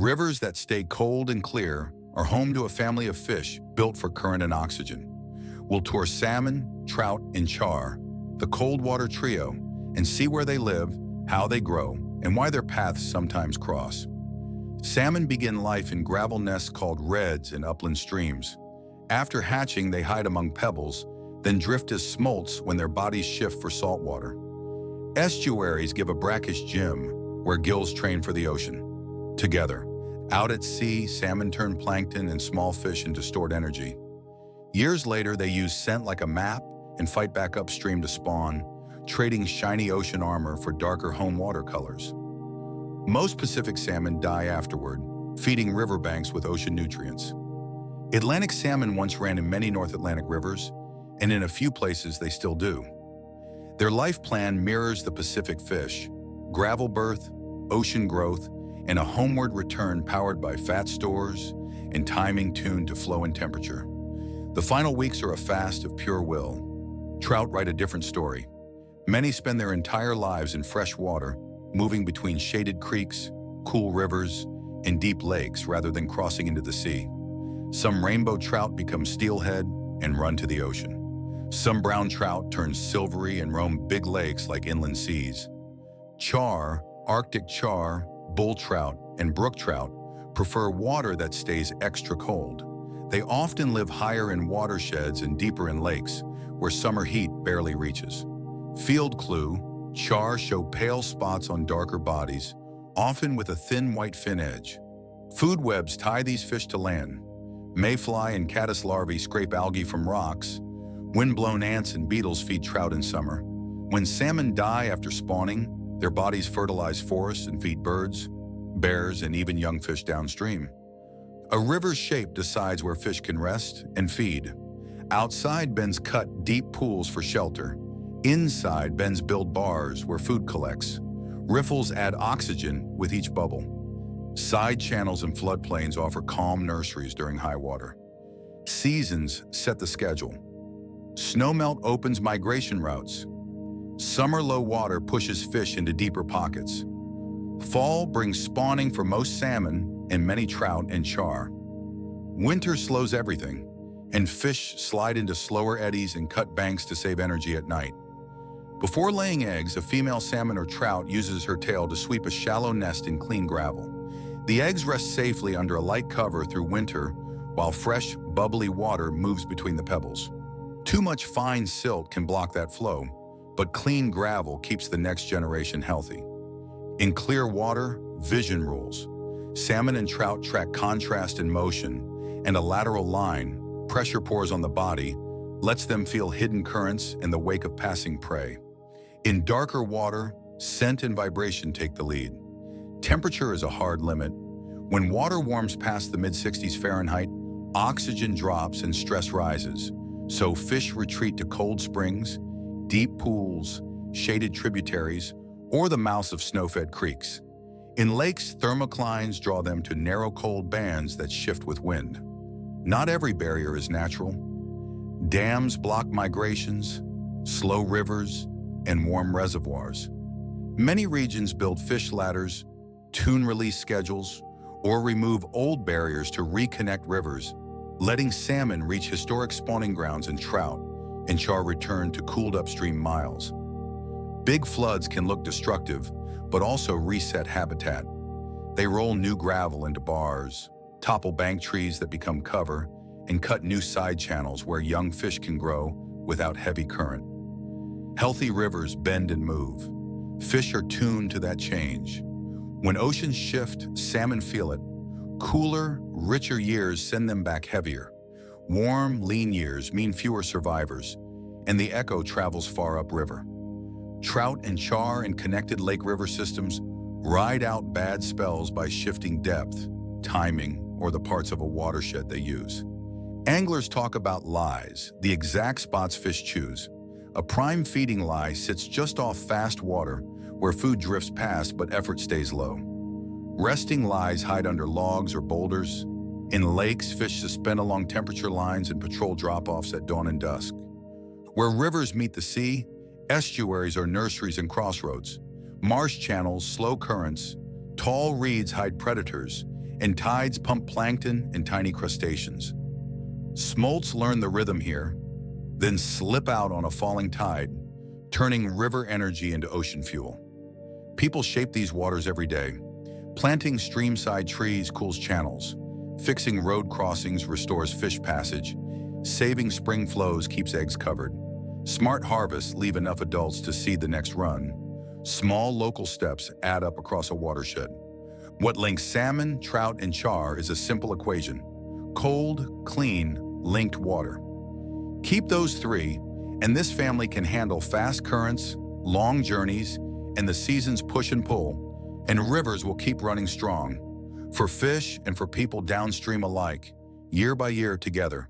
Rivers that stay cold and clear are home to a family of fish built for current and oxygen. We'll tour salmon, trout, and char, the cold water trio, and see where they live, how they grow, and why their paths sometimes cross. Salmon begin life in gravel nests called redds in upland streams. After hatching, they hide among pebbles, then drift as smolts when their bodies shift for salt water. Estuaries give a brackish gym where gills train for the ocean. Together, out at sea, salmon turn plankton and small fish into stored energy. Years later, they use scent like a map and fight back upstream to spawn, trading shiny ocean armor for darker home water colors. Most Pacific salmon die afterward, feeding riverbanks with ocean nutrients. Atlantic salmon once ran in many North Atlantic rivers, and in a few places they still do. Their life plan mirrors the Pacific fish: gravel birth, ocean growth, and a homeward return powered by fat stores and timing tuned to flow and temperature. The final weeks are a fast of pure will. Trout write a different story. Many spend their entire lives in fresh water, moving between shaded creeks, cool rivers, and deep lakes rather than crossing into the sea. Some rainbow trout become steelhead and run to the ocean. Some brown trout turn silvery and roam big lakes like inland seas. Char, Arctic char, bull trout, and brook trout prefer water that stays extra cold. They often live higher in watersheds and deeper in lakes, where summer heat barely reaches. Field clue: char show pale spots on darker bodies, often with a thin white fin edge. Food webs tie these fish to land. Mayfly and caddis larvae scrape algae from rocks. Wind-blown ants and beetles feed trout in summer. When salmon die after spawning, their bodies fertilize forests and feed birds, bears, and even young fish downstream. A river's shape decides where fish can rest and feed. Outside, bends cut deep pools for shelter. Inside, bends build bars where food collects. Riffles add oxygen with each bubble. Side channels and floodplains offer calm nurseries during high water. Seasons set the schedule. Snowmelt opens migration routes. Summer low water pushes fish into deeper pockets. Fall brings spawning for most salmon and many trout and char. Winter slows everything, and fish slide into slower eddies and cut banks to save energy at night. Before laying eggs, a female salmon or trout uses her tail to sweep a shallow nest in clean gravel. The eggs rest safely under a light cover through winter, while fresh, bubbly water moves between the pebbles. Too much fine silt can block that flow, but clean gravel keeps the next generation healthy. In clear water, vision rules. Salmon and trout track contrast and motion, and a lateral line, pressure pours on the body, lets them feel hidden currents in the wake of passing prey. In darker water, scent and vibration take the lead. Temperature is a hard limit. When water warms past the mid-60s Fahrenheit, oxygen drops and stress rises, so fish retreat to cold springs, deep pools, shaded tributaries, or the mouths of snow-fed creeks. In lakes, thermoclines draw them to narrow cold bands that shift with wind. Not every barrier is natural. Dams block migrations, slow rivers, and warm reservoirs. Many regions build fish ladders, tune release schedules, or remove old barriers to reconnect rivers, letting salmon reach historic spawning grounds and trout, and char return to cooled upstream miles. Big floods can look destructive, but also reset habitat. They roll new gravel into bars, topple bank trees that become cover, and cut new side channels where young fish can grow without heavy current. Healthy rivers bend and move. Fish are tuned to that change. When oceans shift, salmon feel it. Cooler, richer years send them back heavier. Warm, lean years mean fewer survivors, and the echo travels far upriver. Trout and char in connected lake-river systems ride out bad spells by shifting depth, timing, or the parts of a watershed they use. Anglers talk about lies, the exact spots fish choose. A prime feeding lie sits just off fast water, where food drifts past but effort stays low. Resting lies hide under logs or boulders. In lakes, fish suspend along temperature lines and patrol drop-offs at dawn and dusk. Where rivers meet the sea, estuaries are nurseries and crossroads. Marsh channels, slow currents, tall reeds hide predators, and tides pump plankton and tiny crustaceans. Smolts learn the rhythm here, then slip out on a falling tide, turning river energy into ocean fuel. People shape these waters every day. Planting streamside trees cools channels. Fixing road crossings restores fish passage. Saving spring flows keeps eggs covered. Smart harvests leave enough adults to seed the next run. Small local steps add up across a watershed. What links salmon, trout, and char is a simple equation: cold, clean, linked water. Keep those three, and this family can handle fast currents, long journeys, and the seasons push and pull, and rivers will keep running strong, for fish and for people downstream alike, year by year together.